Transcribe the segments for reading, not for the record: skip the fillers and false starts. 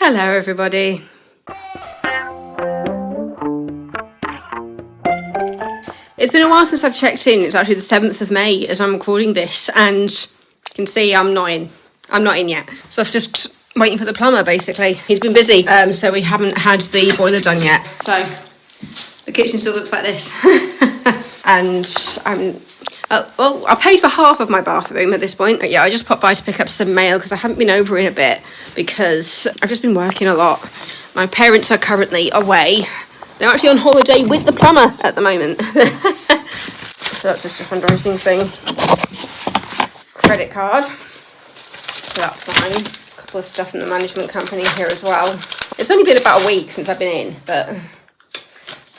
Hello everybody. It's been a while since I've checked in. It's actually the 7th of May as I'm recording this, and you can see I'm not in yet. So I've just waiting for the plumber basically. He's been busy, so we haven't had the boiler done yet. So the kitchen still looks like this. And I paid for half of my bathroom at this point. But yeah, I just popped by to pick up some mail because I haven't been over in a bit because I've just been working a lot. My parents are currently away. They're actually on holiday with the plumber at the moment. So that's just a fundraising thing. Credit card. So that's fine. A couple of stuff from the management company here as well. It's only been about a week since I've been in, but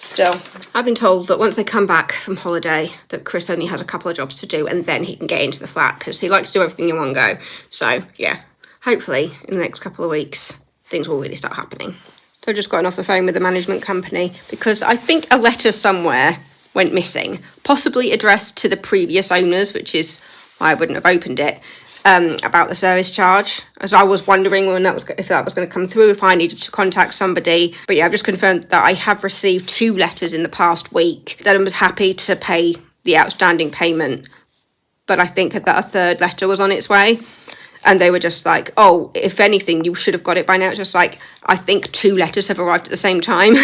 still. I've been told that once they come back from holiday that Chris only has a couple of jobs to do and then he can get into the flat because he likes to do everything in one go. So yeah, hopefully in the next couple of weeks things will really start happening. So I've just gotten off the phone with the management company because I think a letter somewhere went missing, possibly addressed to the previous owners, which is why I wouldn't have opened it, about the service charge, as I was wondering if that was going to come through, if I needed to contact somebody. But yeah, I've just confirmed that I have received 2 letters in the past week that I was happy to pay the outstanding payment, but I think that a third letter was on its way. And they were just like, oh, if anything, you should have got it by now. It's just like, I think 2 letters have arrived at the same time.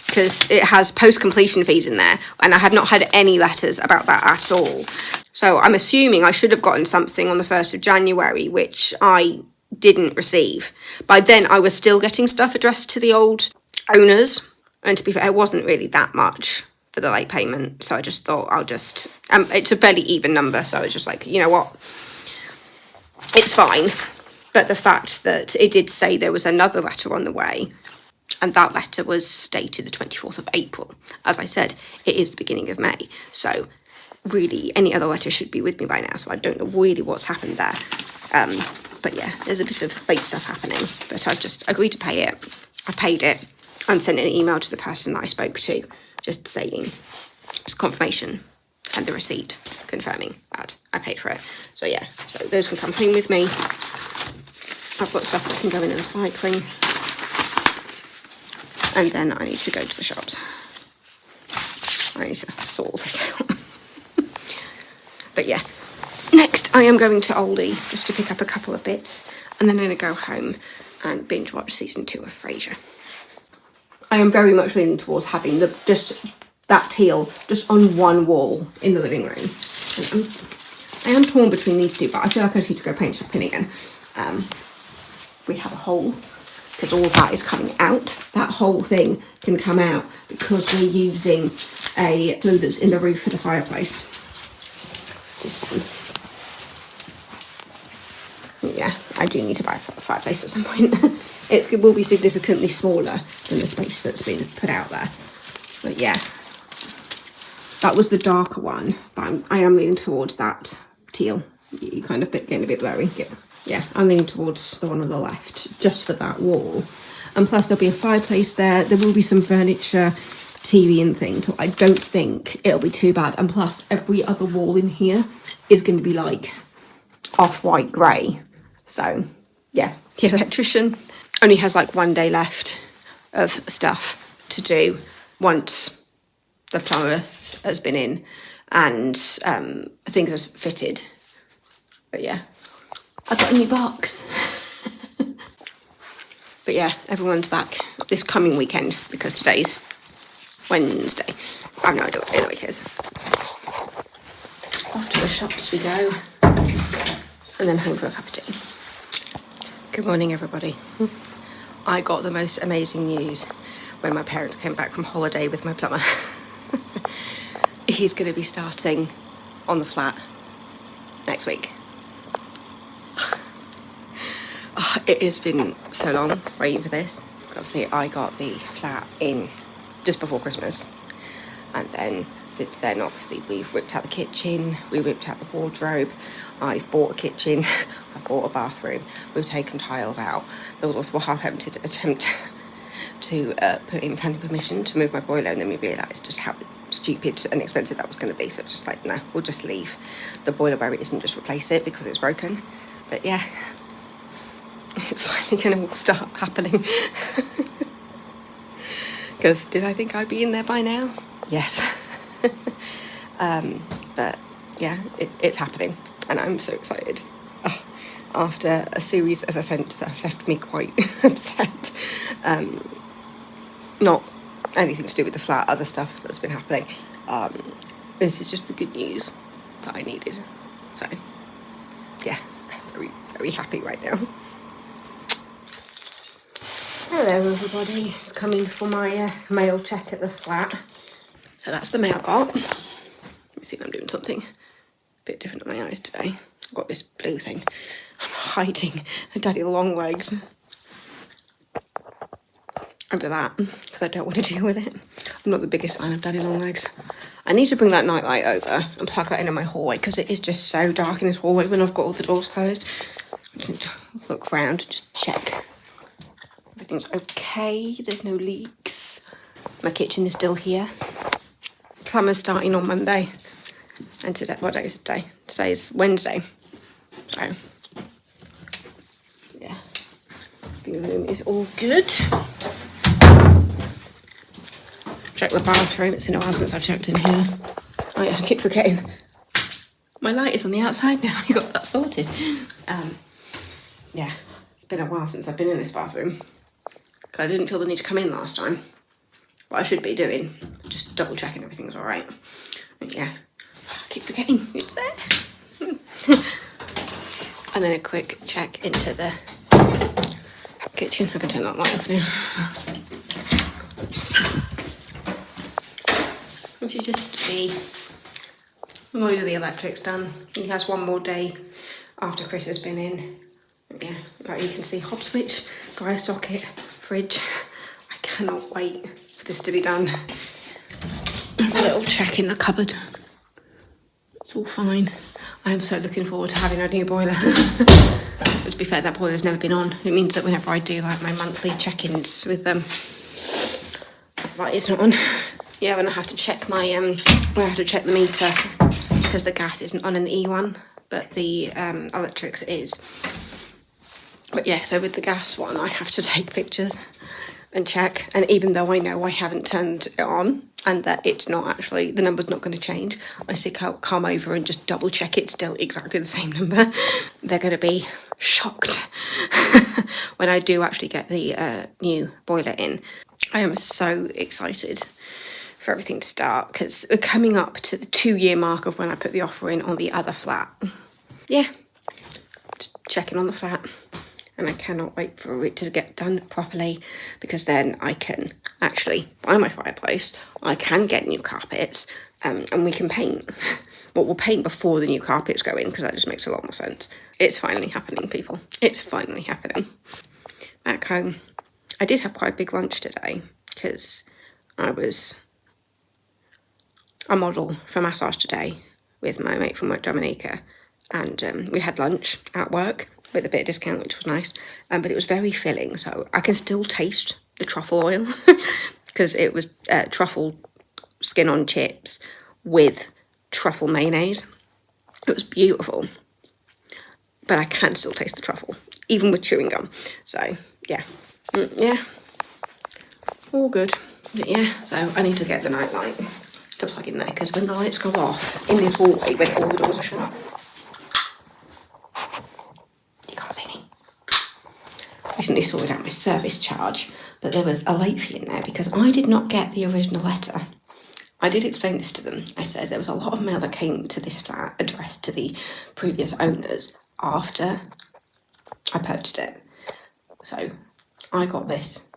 Because it has post-completion fees in there. And I have not had any letters about that at all. So I'm assuming I should have gotten something on the 1st of January, which I didn't receive. By then, I was still getting stuff addressed to the old owners. And to be fair, it wasn't really that much for the late payment. So I just thought I'll just... it's a fairly even number. So I was just like, you know what? It's fine, but the fact that it did say there was another letter on the way, and that letter was dated the 24th of April. As I said, it is the beginning of May, so really any other letter should be with me by now, so I don't know really what's happened there. But yeah, there's a bit of late stuff happening, but I've just agreed to pay it. I paid it and sent an email to the person that I spoke to, just saying it's confirmation and the receipt confirming that I paid for it. So yeah, so those can come home with me. I've got stuff that can go in the recycling. And then I need to go to the shops. I need to sort all this out. But yeah, next I am going to Aldi just to pick up a couple of bits. And then I'm going to go home and binge watch season 2 of Frasier. I am very much leaning towards having that teal just on one wall in the living room. I am torn between these two, but I feel like I just need to go paint the pin again. We have a hole because all of that is coming out. That whole thing can come out because we're using a glue that's in the roof for the fireplace. Just fun. Yeah, I do need to buy a fireplace at some point. It will be significantly smaller than the space that's been put out there. But yeah. That was the darker one, but I am leaning towards that teal. You kind of getting a bit blurry. Yeah, I'm leaning towards the one on the left, just for that wall. And plus there'll be a fireplace there. There will be some furniture, TV and things. So I don't think it'll be too bad. And plus every other wall in here is going to be like off-white grey. So yeah, the electrician only has like 1 day left of stuff to do once the plumber has been in and things are fitted. But yeah, I've got a new box. But yeah, everyone's back this coming weekend because today's Wednesday. I have no idea what day of the week is. Off to the shops we go and then home for a cup of tea. Good morning everybody. I got the most amazing news when my parents came back from holiday with my plumber. He's going to be starting on the flat next week. Oh, it has been so long waiting for this. Obviously, I got the flat in just before Christmas. And then, since then, obviously, we've ripped out the kitchen, we ripped out the wardrobe, I've bought a kitchen, I've bought a bathroom, we've taken tiles out. There was also a half-empted attempt to put in planning permission to move my boiler, and then we realised just how stupid and expensive that was going to be, so it's just like, no, we'll just leave the boiler where it is and just replace it because it's broken. But yeah, it's finally going to start happening. Because did I think I'd be in there by now? Yes. But yeah, it's happening, and I'm so excited. Oh, after a series of events that have left me quite upset. Not anything to do with the flat, other stuff that's been happening. This is just the good news that I needed. So yeah, I'm very, very happy right now. Hello everybody, just coming for my mail check at the flat. So that's the mail I got. Let me see if I'm doing something a bit different on my eyes today. I've got this blue thing. I'm hiding daddy long legs under that because I don't want to deal with it. I'm not the biggest fan of daddy long legs. I need to bring that nightlight over and plug that into my hallway because it is just so dark in this hallway when I've got all the doors closed. I just need to look round, just check everything's okay, there's no leaks. My kitchen is still here. Plumber's starting on Monday. And today, what day is today? Today's Wednesday. So, yeah. The room is all good. Check the bathroom. It's been a while since I've checked in here. Oh yeah, I keep forgetting. My light is on the outside now. I got that sorted. Yeah, it's been a while since I've been in this bathroom. I didn't feel the need to come in last time. What I should be doing, just double checking everything's all right. And yeah, I keep forgetting it's there. And then a quick check into the kitchen. I can turn that light off now. And you just see a load of the electric's done. He has one more day after Chris has been in. Yeah, like you can see, hob switch, dryer socket, fridge. I cannot wait for this to be done. Just have a little check in the cupboard. It's all fine. I am so looking forward to having a new boiler. But to be fair, that boiler's never been on. It means that whenever I do like my monthly check-ins with them, that is not on. Yeah, when I have to check my I have to check the meter because the gas isn't on an E1, but the electrics is. But yeah, so with the gas one, I have to take pictures and check. And even though I know I haven't turned it on and that it's not actually, the number's not going to change, I still can't come over and just double check it's still exactly the same number. They're going to be shocked when I do actually get the new boiler in. I am so excited for everything to start because we're coming up to the 2-year mark of when I put the offer in on the other flat. Yeah, just checking on the flat. And I cannot wait for it to get done properly because then I can actually buy my fireplace, I can get new carpets, and we can paint. Well, we'll paint before the new carpets go in because that just makes a lot more sense. It's finally happening, people. It's finally happening. Back home, I did have quite a big lunch today because I was a model for massage today with my mate from work, Dominica, and we had lunch at work with a bit of discount, which was nice, but it was very filling, so I can still taste the truffle oil because it was truffle skin on chips with truffle mayonnaise. It was beautiful, but I can still taste the truffle, even with chewing gum. So yeah, yeah, all good. But yeah, so I need to get the night light to plug in there because when the lights go off in this hallway when all the doors are shut, you can't see me. Recently sorted out my service charge, but there was a late fee in there because I did not get the original letter. I did explain this to them. I said there was a lot of mail that came to this flat addressed to the previous owners after I purchased it. So I got this,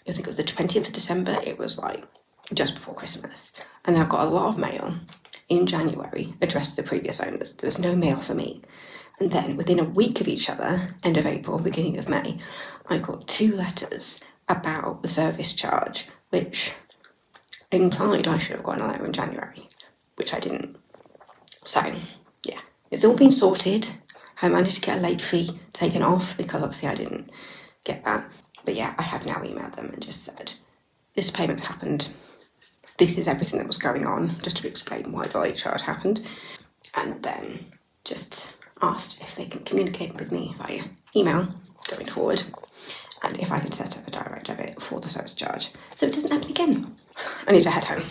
I think it was the 20th of December, it was like just before Christmas. And then I got a lot of mail in January addressed to the previous owners. There was no mail for me. And then within a week of each other, end of April, beginning of May, I got 2 letters about the service charge, which implied I should have gotten a letter in January, which I didn't. So, yeah, it's all been sorted. I managed to get a late fee taken off because obviously I didn't get that. But yeah, I have now emailed them and just said, this payment's happened. This is everything that was going on, just to explain why the late charge happened. And then just asked if they can communicate with me via email going forward, and if I could set up a direct debit for the service charge so it doesn't happen again. I need to head home.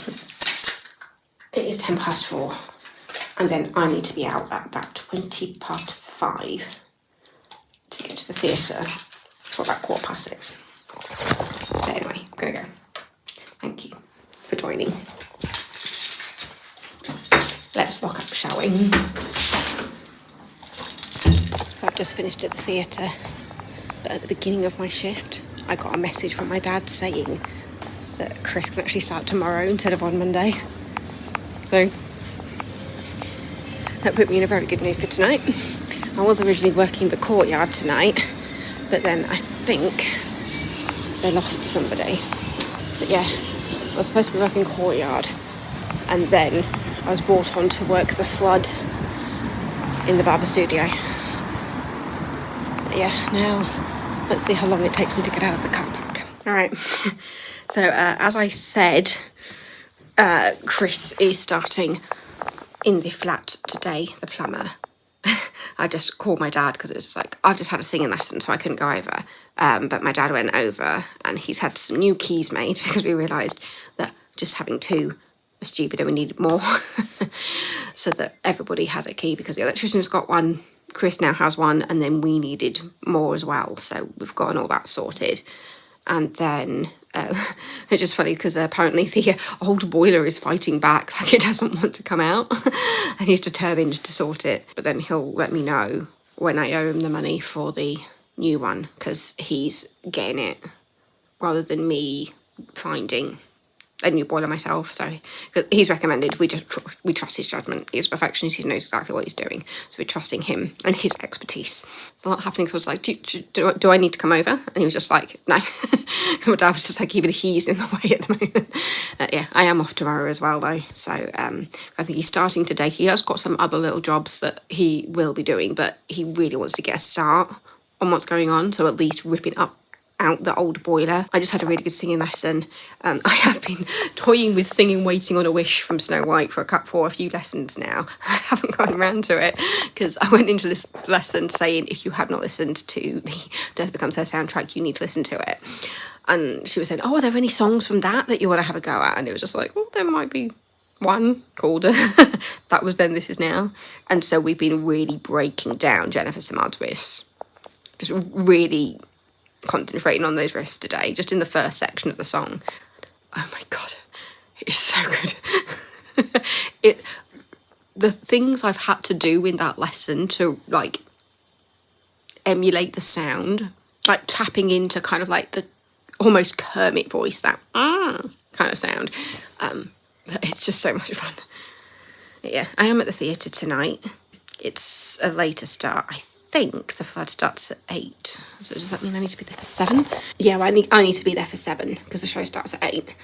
It is 4:10, and then I need to be out at about 5:20 to get to the theatre for about 6:15. So anyway, I'm gonna go. Thank you for joining. Let's lock up, shall we? So I've just finished at the theatre, but at the beginning of my shift, I got a message from my dad saying that Chris can actually start tomorrow instead of on Monday. So that put me in a very good mood for tonight. I was originally working the courtyard tonight, but then I think they lost somebody. But yeah, I was supposed to be working courtyard, and then I was brought on to work the flood in the barber studio. But yeah, now let's see how long it takes me to get out of the car park. All right. So as I said, Chris is starting in the flat today, the plumber. I just called my dad because it was like, I've just had a singing lesson, so I couldn't go over. But my dad went over and he's had some new keys made because we realised that just having two was stupid and we needed more. So that everybody had a key because the electrician's got one, Chris now has one, and then we needed more as well. So we've gotten all that sorted. And then it's just funny because apparently the old boiler is fighting back, like it doesn't want to come out, and he's determined to sort it. But then he'll let me know when I owe him the money for the new one, because he's getting it rather than me finding a new boiler myself. So he's recommended we trust his judgment. He's a perfectionist, he knows exactly what he's doing, so we're trusting him and his expertise. There's a lot happening, so I was like, do I need to come over? And he was just like, no, because my dad was just like, even he's in the way at the moment. Yeah, I am off tomorrow as well though, so I think he's starting today. He has got some other little jobs that he will be doing, but he really wants to get a start on what's going on, so at least ripping out the old boiler. I just had a really good singing lesson. I have been toying with singing Waiting on a Wish from Snow White for a few lessons now. I haven't gotten around to it because I went into this lesson saying if you have not listened to the Death Becomes Her soundtrack, you need to listen to it. And she was saying, are there any songs from that you want to have a go at? And it was just like, well, there might be one called That Was Then, This Is Now. And so we've been really breaking down Jennifer Samard's riffs. Just really concentrating on those riffs today, just in the first section of the song. Oh my god, it's so good. The things I've had to do in that lesson to like emulate the sound, like tapping into kind of like the almost Kermit voice, that kind of sound. It's just so much fun. Yeah, I am at the theatre tonight. It's a later start, I think the flood starts at 8, so does that mean I need to be there for 7? Yeah, I need to be there for 7 because the show starts at 8,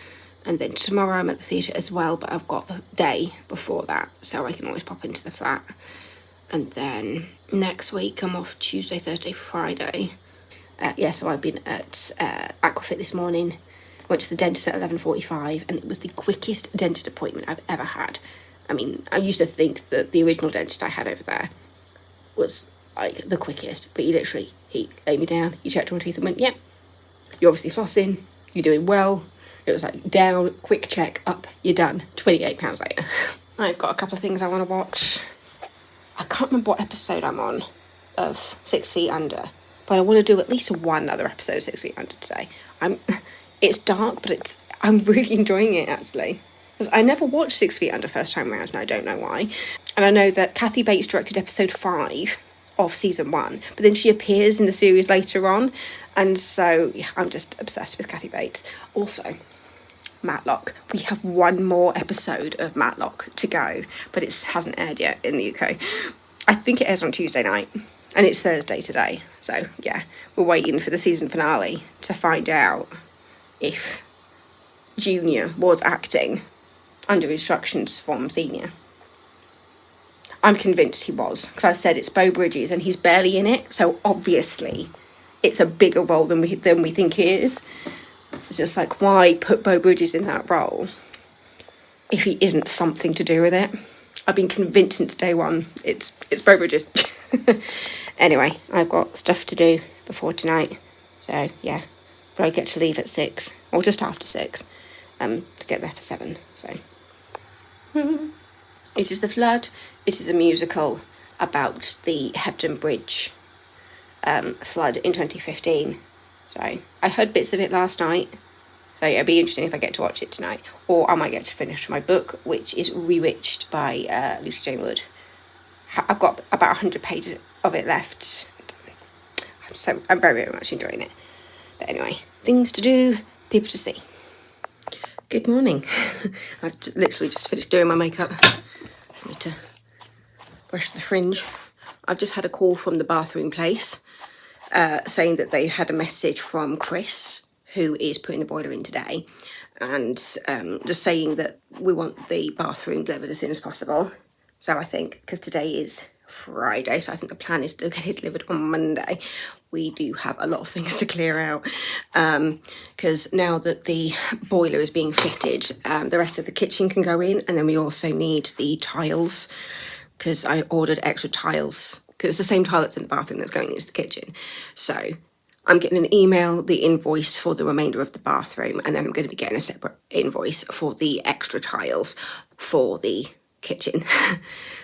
and then tomorrow I'm at the theatre as well, but I've got the day before that, so I can always pop into the flat. And then next week I'm off Tuesday, Thursday, Friday. So I've been at Aquafit this morning, went to the dentist at 11:45, and it was the quickest dentist appointment I've ever had. I mean, I used to think that the original dentist I had over there was like the quickest, but he laid me down, he checked all my teeth and went, yeah, you're obviously flossing, you're doing well. It was like down, quick check, up, you're done. £28 later. I've got a couple of things I want to watch. I can't remember what episode I'm on of 6 Feet Under, but I want to do at least one other episode of 6 Feet Under today. It's dark, but I'm really enjoying it actually. Because I never watched 6 Feet Under first time round, and I don't know why. And I know that Kathy Bates directed episode 5 of season 1, but then she appears in the series later on, and so yeah, I'm just obsessed with Kathy Bates. Also, Matlock. We have one more episode of Matlock to go, but it hasn't aired yet in the UK. I think it airs on Tuesday night, and it's Thursday today, so yeah, we're waiting for the season finale to find out if Junior was acting under instructions from Senior. I'm convinced he was, because I said it's Beau Bridges and he's barely in it, so obviously it's a bigger role than we think he is. It's just like, why put Beau Bridges in that role if he isn't something to do with it? I've been convinced since day one. It's Bow Bridges. Anyway, I've got stuff to do before tonight. So, yeah. But I get to leave at 6, or just after 6, to get there for 7. So, it is The Flood. It is a musical about the Hebden Bridge flood in 2015. So, I heard bits of it last night. So it'll be interesting if I get to watch it tonight. Or I might get to finish my book, which is Rewitched by Lucy Jane Wood. I've got about 100 pages of it left. I'm very, very much enjoying it. But anyway, things to do, people to see. Good morning. I've literally just finished doing my makeup. Just need to brush the fringe. I've just had a call from the bathroom place saying that they had a message from Chris, who is putting the boiler in today, and just saying that we want the bathroom delivered as soon as possible. So I think, because today is Friday, so I think the plan is to get it delivered on Monday. We do have a lot of things to clear out, because now that the boiler is being fitted, the rest of the kitchen can go in, and then we also need the tiles, because I ordered extra tiles, because it's the same tile that's in the bathroom that's going into the kitchen. So I'm getting an email, the invoice for the remainder of the bathroom, and then I'm going to be getting a separate invoice for the extra tiles for the kitchen.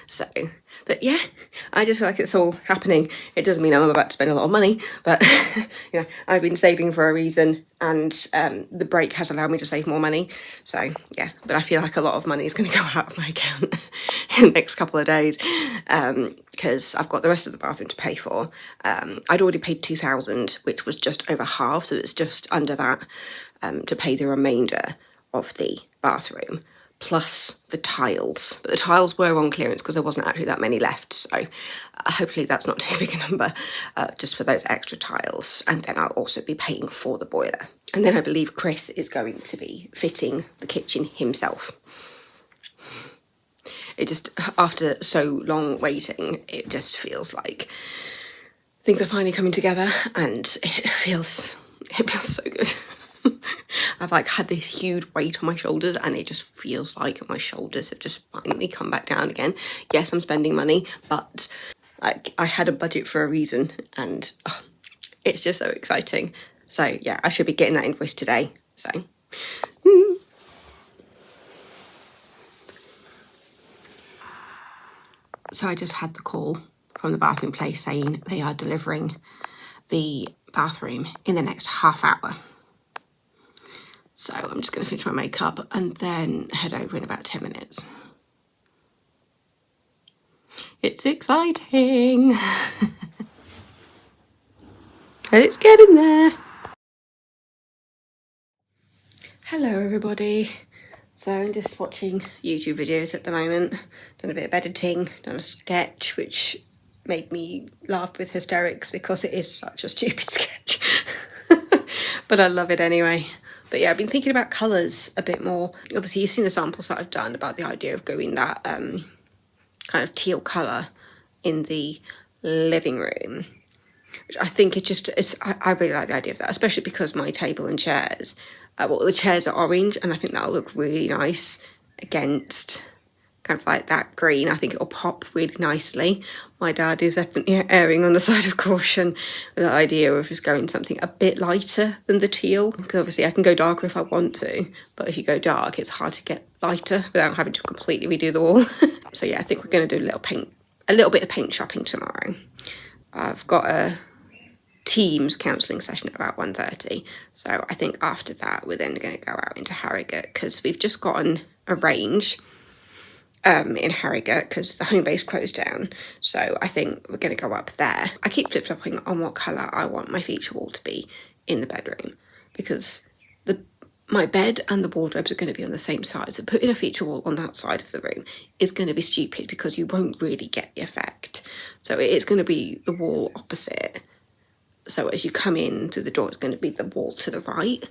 So, but yeah, I just feel like it's all happening. It doesn't mean I'm about to spend a lot of money, but you know, I've been saving for a reason, and the break has allowed me to save more money. So yeah, but I feel like a lot of money is going to go out of my account in the next couple of days, because I've got the rest of the bathroom to pay for. I'd already paid 2,000, which was just over half, so it's just under that, to pay the remainder of the bathroom, plus the tiles. But the tiles were on clearance because there wasn't actually that many left, so hopefully that's not too big a number, just for those extra tiles. And then I'll also be paying for the boiler. And then I believe Chris is going to be fitting the kitchen himself. It just, after so long waiting, it just feels like things are finally coming together, and it feels so good. I've like had this huge weight on my shoulders, and it just feels like my shoulders have just finally come back down again. Yes, I'm spending money, but like I had a budget for a reason, and it's just so exciting. So yeah, I should be getting that invoice today. So So I just had the call from the bathroom place saying they are delivering the bathroom in the next half hour. So I'm just going to finish my makeup and then head over in about 10 minutes. It's exciting. But it's getting there. Hello everybody. So I'm just watching YouTube videos at the moment. Done a bit of editing, done a sketch which made me laugh with hysterics because it is such a stupid sketch. But I love it anyway. But yeah, I've been thinking about colours a bit more. Obviously you've seen the samples that I've done about the idea of going that kind of teal colour in the living room, which I think I really like the idea of that, especially because my table and chairs, well, the chairs are orange, and I think that'll look really nice against kind of like that green. I think it'll pop really nicely. My dad is definitely erring on the side of caution with the idea of just going something a bit lighter than the teal, because obviously I can go darker if I want to, but if you go dark, it's hard to get lighter without having to completely redo the wall. So yeah, I think we're going to do a little bit of paint shopping tomorrow. I've got a Teams counselling session at about 1:30, so I think after that we're then going to go out into Harrogate, because we've just gotten a range in Harrogate because the home base closed down. So I think we're going to go up there. I keep flip-flopping on what colour I want my feature wall to be in the bedroom, because my bed and the wardrobes are going to be on the same side. So putting a feature wall on that side of the room is going to be stupid because you won't really get the effect. So it is going to be the wall opposite. So as you come in through the door, it's going to be the wall to the right.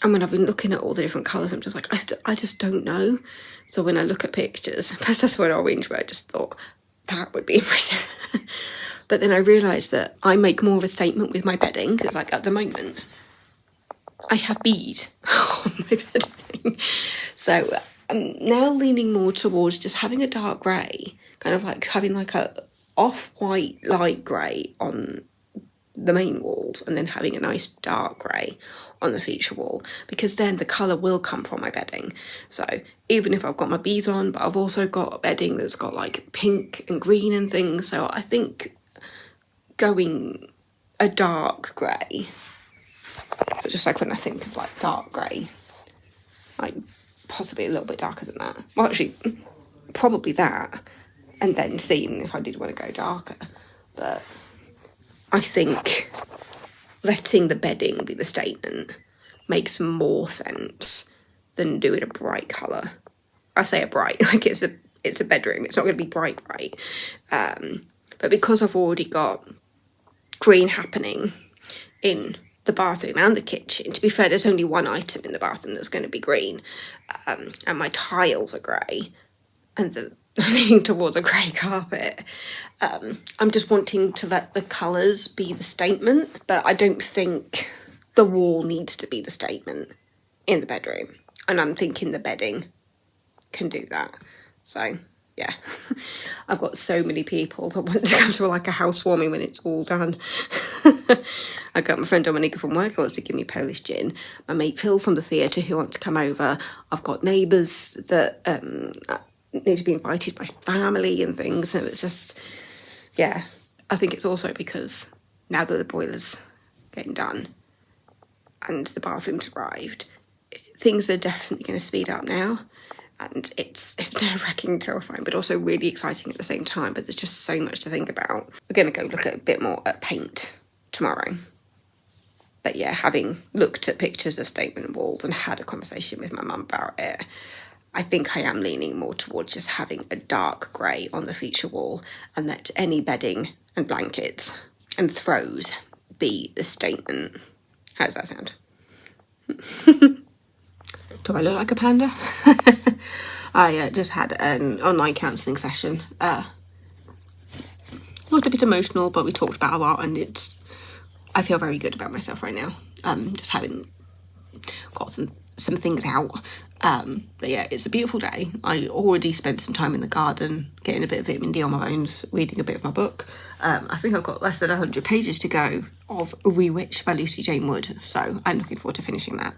And when I've been looking at all the different colours, I'm just like, I just don't know. So when I look at pictures, first I saw an orange where I just thought that would be impressive. But then I realised that I make more of a statement with my bedding, because like at the moment, I have beads on my bedding. So I'm now leaning more towards just having a dark grey, kind of like having like a off-white light grey on the main walls and then having a nice dark grey on the feature wall, because then the colour will come from my bedding. So even if I've got my bees on, but I've also got bedding that's got like pink and green and things, so I think going a dark grey, so just like when I think of like dark grey, like possibly a little bit darker than that, well actually probably that, and then seeing if I did want to go darker. But I think letting the bedding be the statement makes more sense than doing a bright colour. I say a bright, like it's a bedroom, it's not going to be bright. But because I've already got green happening in the bathroom and the kitchen, to be fair, there's only one item in the bathroom that's going to be green, and my tiles are grey, and I'm leaning towards a grey carpet. I'm just wanting to let the colours be the statement, but I don't think the wall needs to be the statement in the bedroom. And I'm thinking the bedding can do that. So, yeah. I've got so many people that want to come to like a housewarming when it's all done. I got my friend Dominica from work who wants to give me Polish gin. My mate Phil from the theatre who wants to come over. I've got neighbours that need to be invited by family and things. So it's just, yeah. I think it's also because now that the boiler's getting done and the bathroom's arrived, things are definitely going to speed up now. And it's nerve-wracking, terrifying, but also really exciting at the same time. But there's just so much to think about. We're going to go look at a bit more at paint tomorrow. But yeah, having looked at pictures of statement walls and had a conversation with my mum about it, I think I am leaning more towards just having a dark grey on the feature wall and let any bedding and blankets and throws be the statement. How does that sound? Do I look like a panda? I just had an online counselling session. Not a bit emotional, but we talked about a lot, and I feel very good about myself right now. Just having got some things out. But yeah, it's a beautiful day. I already spent some time in the garden, getting a bit of vitamin D on my bones, reading a bit of my book. I think I've got less than 100 pages to go of Rewitched by Lucy Jane Wood, so I'm looking forward to finishing that.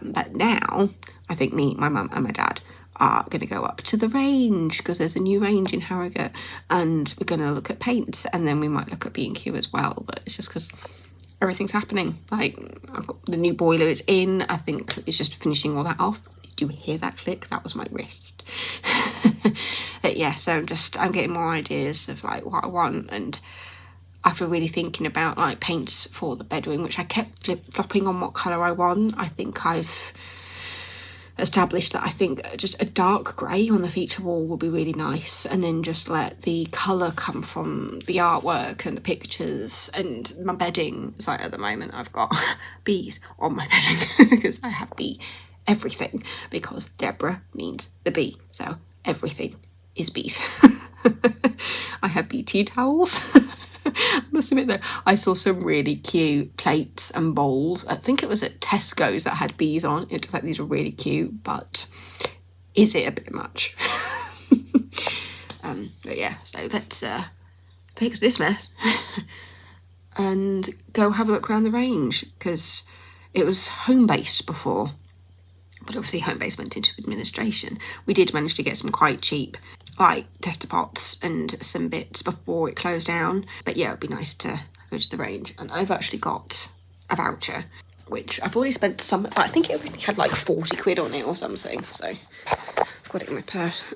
But now, I think me, my mum and my dad are going to go up to the range, because there's a new range in Harrogate, and we're going to look at paints, and then we might look at B&Q as well, but it's just because everything's happening. Like, I've got the new boiler is in, I think it's just finishing all that off. Did you hear that click? That was my wrist. But yeah, so I'm getting more ideas of like what I want, and after really thinking about like paints for the bedroom, which I kept flip-flopping on what colour I want, I think I've established that I think just a dark grey on the feature wall would be really nice, and then just let the colour come from the artwork and the pictures and my bedding. It's like at the moment I've got bees on my bedding because I have bee everything, because Deborah means the bee, so everything is bees. I have bee tea towels. I must admit though, I saw some really cute plates and bowls. I think it was at Tesco's that had bees on. It was like, these are really cute, but is it a bit much? But yeah, so let's fix this mess and go have a look around the range, because it was home-based before, but obviously home-based went into administration. We did manage to get some quite cheap like tester pots and some bits before it closed down, but yeah, it'd be nice to go to the range. And I've actually got a voucher, which I've already spent some, I think it only had like 40 quid on it or something, so I've got it in my purse.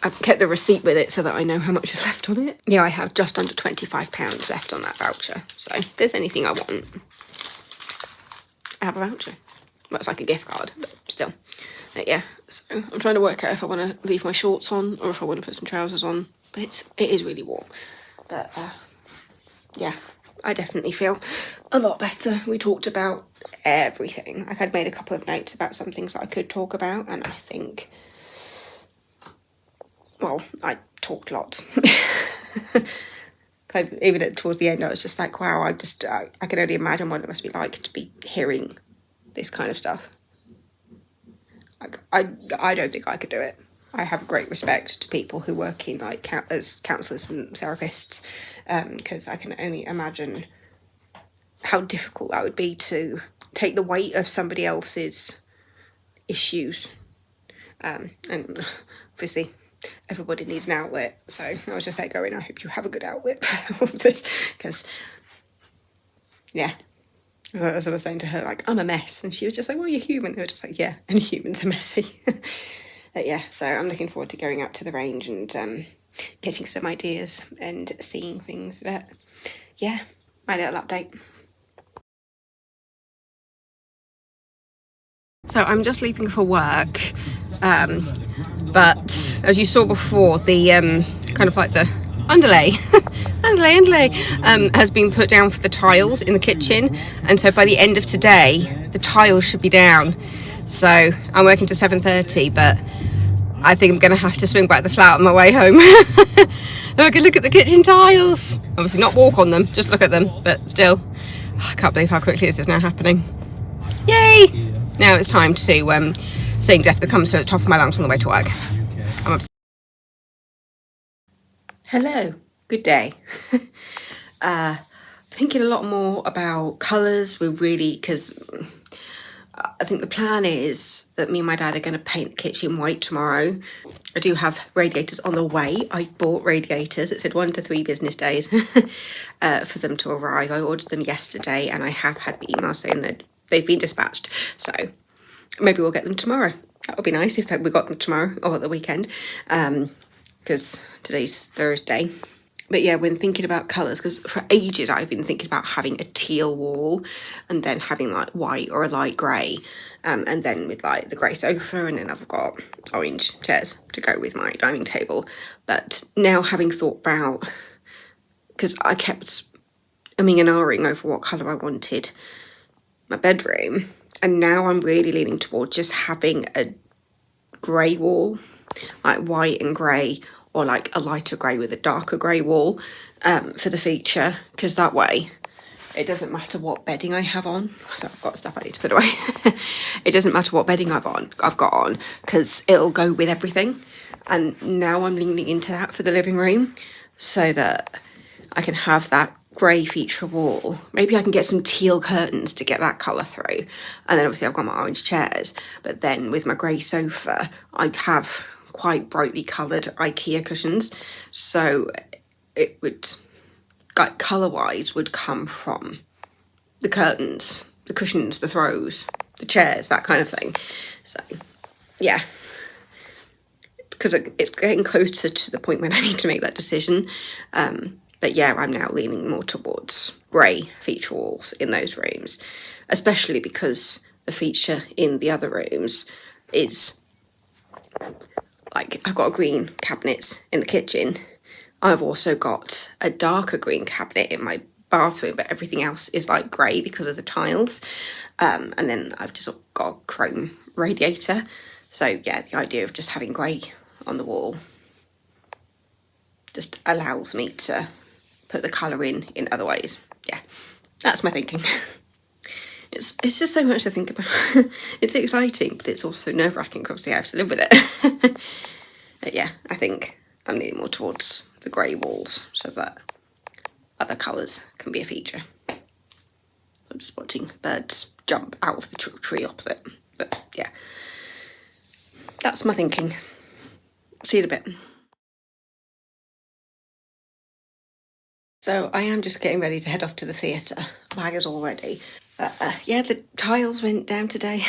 I've kept the receipt with it so that I know how much is left on it. Yeah, I have just under £25 left on that voucher, so if there's anything I want, I have a voucher. Well, it's like a gift card, but still. But yeah, so I'm trying to work out if I want to leave my shorts on or if I want to put some trousers on, but it is really warm. But yeah, I definitely feel a lot better. We talked about everything. Like, I'd made a couple of notes about some things that I could talk about, and I think, well, I talked lots. Even towards the end, I was just like, wow, I can only imagine what it must be like to be hearing this kind of stuff. I don't think I could do it. I have great respect to people who work in like as counsellors and therapists, because I can only imagine how difficult that would be to take the weight of somebody else's issues. And obviously everybody needs an outlet, so I was just like going, I hope you have a good outlet for all of this, because yeah, as I was saying to her, like, I'm a mess, and she was just like, well, you're human. And I was just like, yeah, and humans are messy. But yeah, so I'm looking forward to going out to the range and getting some ideas and seeing things. But yeah, my little update. So I'm just leaving for work, but as you saw before, the kind of like the underlay has been put down for the tiles in the kitchen, and so by the end of today the tiles should be down. So I'm working to 7:30, but I think I'm going to have to swing back the flat on my way home. I can look at the kitchen tiles, obviously not walk on them, just look at them, but still, I can't believe how quickly this is now happening. Yay! Now it's time to sing Death Becomes Her at the top of my lungs on the way to work. I'm upset. Hello, good day. Thinking a lot more about colours. We're really, because I think the plan is that me and my dad are going to paint the kitchen white tomorrow. I do have radiators on the way. I've bought radiators. It said 1 to 3 business days for them to arrive. I ordered them yesterday, and I have had the email saying that they've been dispatched. So maybe we'll get them tomorrow. That would be nice if we got them tomorrow or at the weekend, because today's Thursday. But yeah, when thinking about colours, because for ages I've been thinking about having a teal wall and then having like white or a light grey, and then with like the grey sofa, and then I've got orange chairs to go with my dining table. But now, having thought about, because I kept umming and ahhing over what colour I wanted my bedroom, and now I'm really leaning towards just having a grey wall, like white and grey, or like a lighter grey with a darker grey wall, for the feature, because that way it doesn't matter what bedding I have on. So I've got stuff I need to put away. It doesn't matter what bedding I've got on, because it'll go with everything. And now I'm leaning into that for the living room, so that I can have that grey feature wall. Maybe I can get some teal curtains to get that colour through. And then obviously I've got my orange chairs. But then with my grey sofa, I'd have quite brightly coloured IKEA cushions. So it would, like, colour-wise, would come from the curtains, the cushions, the throws, the chairs, that kind of thing. So, yeah. Because it's getting closer to the point when I need to make that decision. But yeah, I'm now leaning more towards grey feature walls in those rooms, especially because the feature in the other rooms is, like, I've got a green cabinet in the kitchen. I've also got a darker green cabinet in my bathroom, but everything else is like grey because of the tiles. And then I've just got a chrome radiator. So yeah, the idea of just having grey on the wall just allows me to put the colour in other ways. Yeah, that's my thinking. It's just so much to think about. It's exciting, but it's also nerve-wracking, because obviously I have to live with it. But yeah, I think I'm leaning more towards the grey walls, so that other colours can be a feature. I'm just watching birds jump out of the tree opposite. But yeah, that's my thinking. See you in a bit. So I am just getting ready to head off to the theatre. Bag is all ready. Yeah, the tiles went down today.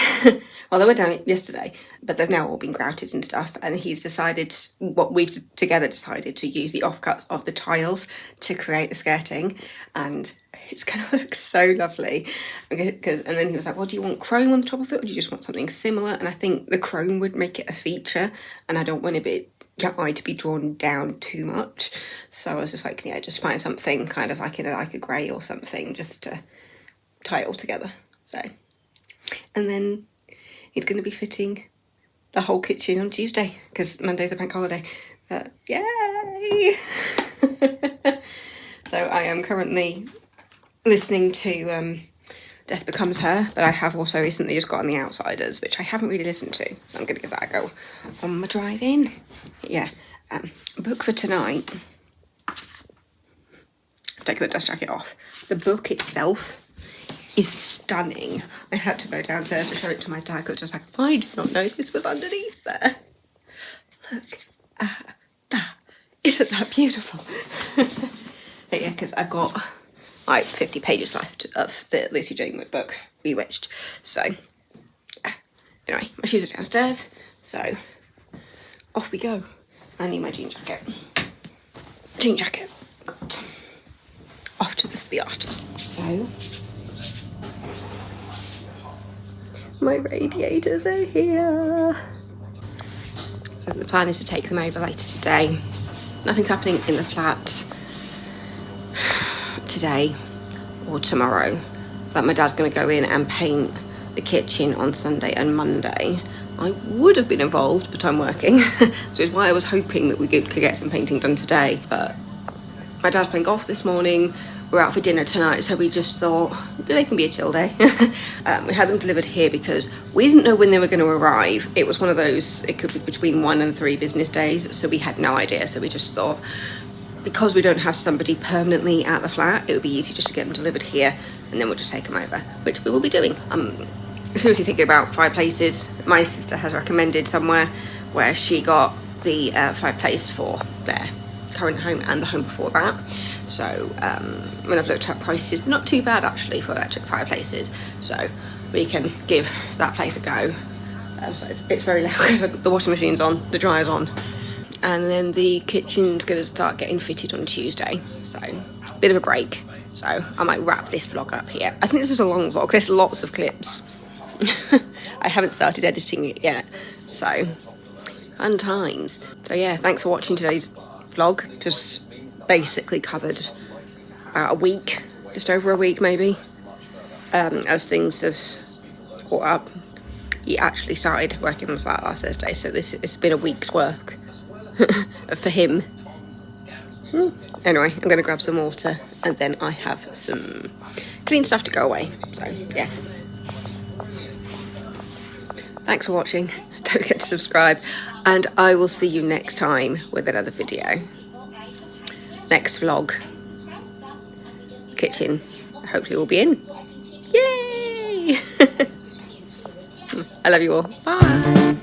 Well, they went down yesterday, but they've now all been grouted and stuff. And he's decided, what we've together decided, to use the offcuts of the tiles to create the skirting. And it's going to look so lovely. And then he was like, well, do you want chrome on the top of it, or do you just want something similar? And I think the chrome would make it a feature, and I don't want your eye to be drawn down too much. So I was just like, yeah, just find something kind of like in a grey or something, just to tie it all together. So, and then he's going to be fitting the whole kitchen on Tuesday, because Monday's a bank holiday. But yay! So I am currently listening to Death Becomes Her, but I have also recently just got on The Outsiders, which I haven't really listened to, so I'm going to give that a go on my drive-in. Yeah, book for tonight. Take the dust jacket off. The book itself is stunning. I had to go downstairs to show it to my dad, because I was like, I did not know this was underneath there. Look at that. Isn't that beautiful? But yeah, because I've got like 50 pages left of the Lucy Jane Wood book, Bewitched. So, anyway, my shoes are downstairs, so off we go. I need my jean jacket. Jean jacket. Good. Off to the theatre. So, my radiators are here. So the plan is to take them over later today. Nothing's happening in the flat today or tomorrow, but my dad's going to go in and paint the kitchen on Sunday and Monday. I would have been involved, but I'm working, so it's why I was hoping that we could get some painting done today. But my dad's playing golf this morning. We're out for dinner tonight, so we just thought today can be a chill day. We had them delivered here because we didn't know when they were going to arrive. It was one of those, it could be between 1 and 3 business days, so we had no idea. So we just thought, because we don't have somebody permanently at the flat, it would be easy just to get them delivered here, and then we'll just take them over, which we will be doing. I'm seriously thinking about fireplaces. My sister has recommended somewhere where she got the fireplace for their current home and the home before that. So when I've looked at prices, they're not too bad actually for electric fireplaces, so we can give that place a go. So it's very loud because the washing machine's on, the dryer's on, and then the kitchen's going to start getting fitted on Tuesday, so bit of a break. So I might wrap this vlog up here. I think this is a long vlog, there's lots of clips. I haven't started editing it yet, so fun times. So yeah, thanks for watching today's vlog. Just basically covered about a week, just over a week maybe, as things have caught up. He actually started working on the flat last Thursday, so it's been a week's work for him. Anyway, I'm going to grab some water and then I have some clean stuff to go away. So yeah, thanks for watching. Don't forget to subscribe, and I will see you next time with another video. Next vlog, kitchen, hopefully we'll be in. Yay! I love you all. Bye.